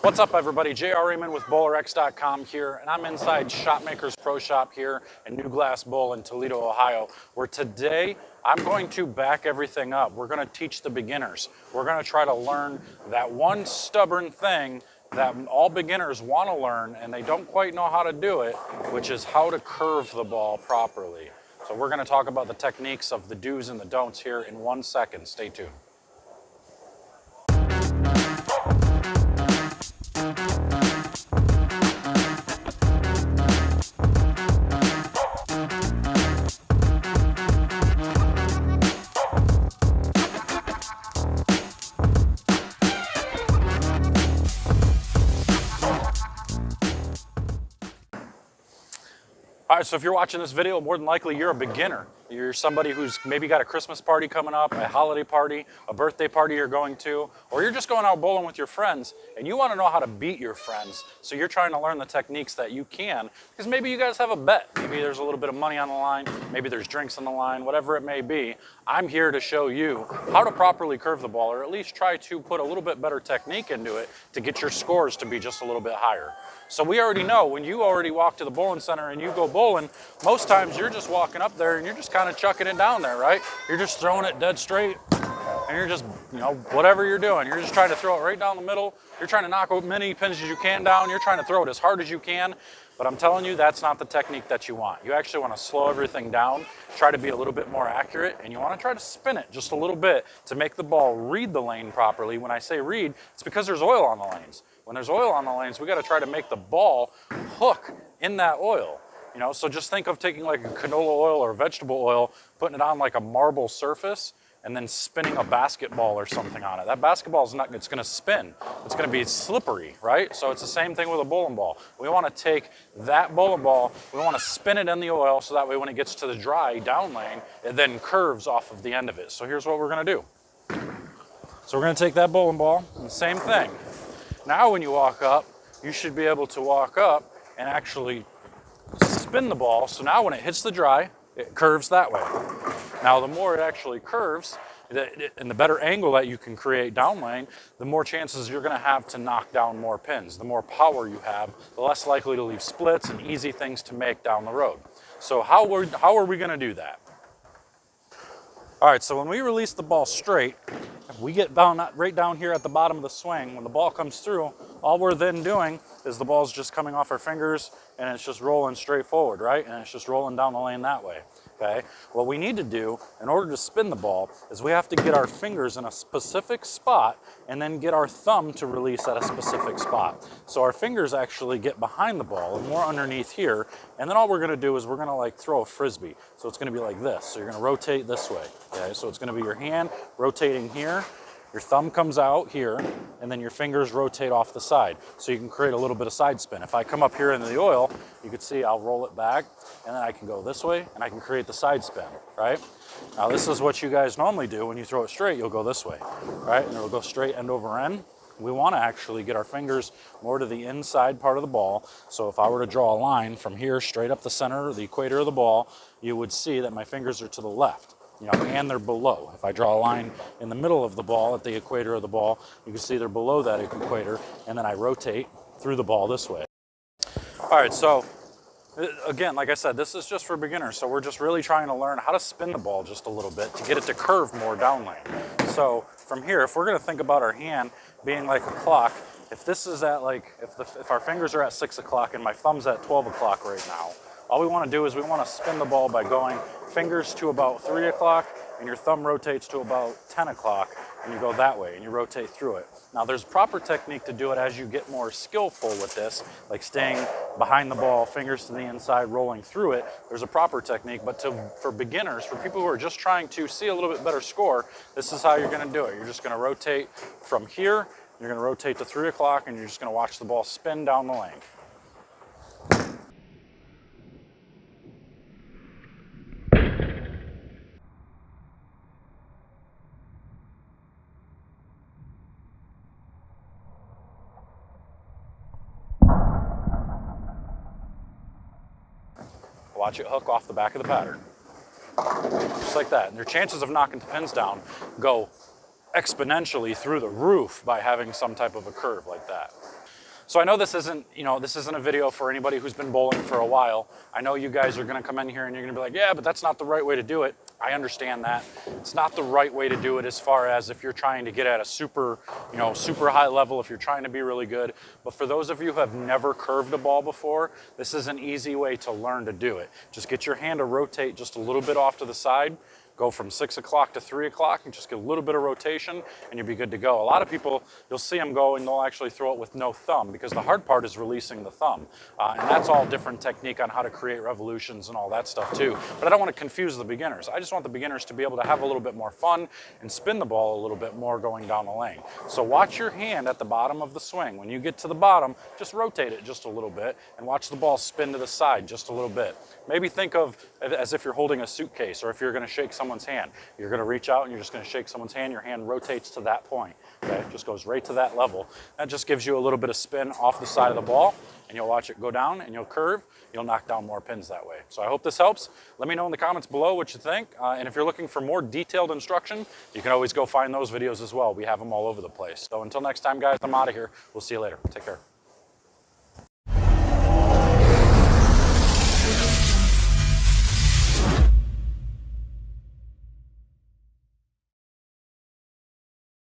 What's up, everybody? J.R. Raymond with BowlerX.com here, and I'm inside Shopmakers Pro Shop here in New Glass Bowl in Toledo, Ohio, where today I'm going to back everything up. We're going to teach the beginners. We're going to try to learn that one stubborn thing that all beginners want to learn and they don't quite know how to do it, which is how to curve the ball properly. So we're going to talk about the techniques of the do's and the don'ts here in 1 second. Stay tuned. All right, so if you're watching this video, more than likely you're a beginner. You're somebody who's maybe got a Christmas party coming up, a holiday party, a birthday party you're going to, or you're just going out bowling with your friends and you want to know how to beat your friends. So you're trying to learn the techniques that you can, because maybe you guys have a bet. Maybe there's a little bit of money on the line, maybe there's drinks on the line, whatever it may be. I'm here to show you how to properly curve the ball, or at least try to put a little bit better technique into it to get your scores to be just a little bit higher. So we already know when you already walk to the bowling center and you go bowling, most times you're just walking up there and you're just kind of chucking it down there, right? You're just throwing it dead straight and you're just, whatever you're doing, you're just trying to throw it right down the middle. You're trying to knock as many pins as you can down. You're trying to throw it as hard as you can. But I'm telling you, that's not the technique that you want. You actually want to slow everything down, try to be a little bit more accurate, and you want to try to spin it just a little bit to make the ball read the lane properly. When I say read, it's because there's oil on the lanes. When there's oil on the lanes, we got to try to make the ball hook in that oil. So just think of taking like a canola oil or vegetable oil, putting it on like a marble surface, and then spinning a basketball or something on it. That basketball is not, it's going to spin. It's going to be slippery, right? So it's the same thing with a bowling ball. We want to take that bowling ball, we want to spin it in the oil so that way when it gets to the dry down lane, it then curves off of the end of it. So here's what we're going to do. So we're going to take that bowling ball, and the same thing. Now when you walk up, you should be able to walk up and actually spin the ball. So now when it hits the dry, it curves that way. Now the more it actually curves, and the better angle that you can create down lane, the more chances you're going to have to knock down more pins. The more power you have, the less likely to leave splits and easy things to make down the road. So how are we going to do that? All right, so when we release the ball straight, we get down right down here at the bottom of the swing. When the ball comes through, all we're then doing is the ball's just coming off our fingers and it's just rolling straight forward, right? And it's just rolling down the lane that way, okay? What we need to do in order to spin the ball is we have to get our fingers in a specific spot and then get our thumb to release at a specific spot. So our fingers actually get behind the ball and more underneath here, and then all we're gonna do is we're gonna like throw a Frisbee. So it's gonna be like this. So you're gonna rotate this way, okay? So it's gonna be your hand rotating here, your thumb comes out here, and then your fingers rotate off the side. So you can create a little bit of side spin. If I come up here in the oil, you can see I'll roll it back, and then I can go this way, and I can create the side spin, right? Now this is what you guys normally do. When you throw it straight, you'll go this way, right? And it'll go straight end over end. We want to actually get our fingers more to the inside part of the ball. So if I were to draw a line from here straight up the center, the equator of the ball, you would see that my fingers are to the left. And they're below. If I draw a line in the middle of the ball at the equator of the ball, you can see they're below that equator, and then I rotate through the ball this way. All right, so again, like I said, this is just for beginners, so we're just really trying to learn how to spin the ball just a little bit to get it to curve more down lane. So from here, if we're gonna think about our hand being like a clock, if this is at like, if our fingers are at 6 o'clock and my thumb's at 12 o'clock right now, all we want to do is we want to spin the ball by going fingers to about 3 o'clock and your thumb rotates to about 10 o'clock and you go that way and you rotate through it. Now there's proper technique to do it as you get more skillful with this, like staying behind the ball, fingers to the inside, rolling through it. There's a proper technique, but for beginners, for people who are just trying to see a little bit better score, this is how you're going to do it. You're just going to rotate from here, you're going to rotate to 3 o'clock and you're just going to watch the ball spin down the lane. Watch it hook off the back of the pattern. Just like that. And your chances of knocking the pins down go exponentially through the roof by having some type of a curve like that. So I know this isn't, this isn't a video for anybody who's been bowling for a while. I know you guys are gonna come in here and you're gonna be like, yeah, but that's not the right way to do it. I understand that. It's not the right way to do it as far as if you're trying to get at a super, super high level, if you're trying to be really good. But for those of you who have never curved a ball before, this is an easy way to learn to do it. Just get your hand to rotate just a little bit off to the side. Go from 6 o'clock to 3 o'clock and just get a little bit of rotation and you'll be good to go. A lot of people, you'll see them go and they'll actually throw it with no thumb because the hard part is releasing the thumb. And that's all different technique on how to create revolutions and all that stuff too. But I don't want to confuse the beginners. I just want the beginners to be able to have a little bit more fun and spin the ball a little bit more going down the lane. So watch your hand at the bottom of the swing. When you get to the bottom, just rotate it just a little bit and watch the ball spin to the side just a little bit. Maybe think of as if you're holding a suitcase or if you're going to shake someone's hand. You're going to reach out and you're just going to shake someone's hand. Your hand rotates to that point. Okay, it just goes right to that level. That just gives you a little bit of spin off the side of the ball, and you'll watch it go down and you'll curve. You'll knock down more pins that way. So I hope this helps. Let me know in the comments below what you think. And if you're looking for more detailed instruction, you can always go find those videos as well. We have them all over the place. So until next time, guys, I'm out of here. We'll see you later. Take care.